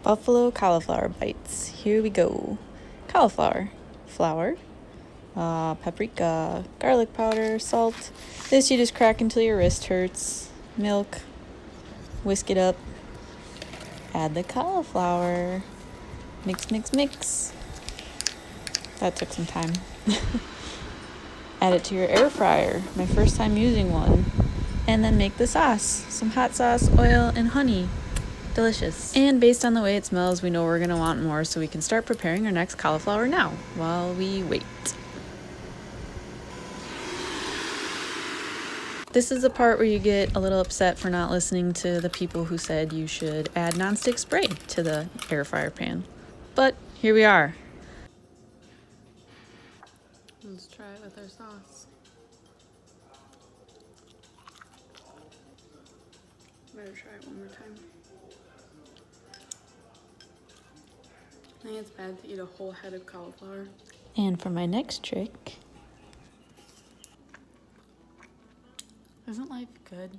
Buffalo cauliflower bites. Here we go. Cauliflower, flour, paprika, garlic powder, salt. This you just crack until your wrist hurts. Milk. Whisk it up. Add the cauliflower. Mix, mix, mix. That took some time. Add it to your air fryer. My first time using one. And then make the sauce. Some hot sauce, oil, and honey. Delicious. And based on the way it smells, we know we're going to want more, so we can start preparing our next cauliflower now while we wait. This is the part where you get a little upset for not listening to the people who said you should add nonstick spray to the air fryer pan. But here we are. Let's try it with our sauce. Better try it one more time. I think it's bad to eat a whole head of cauliflower. And for my next trick... Isn't life good?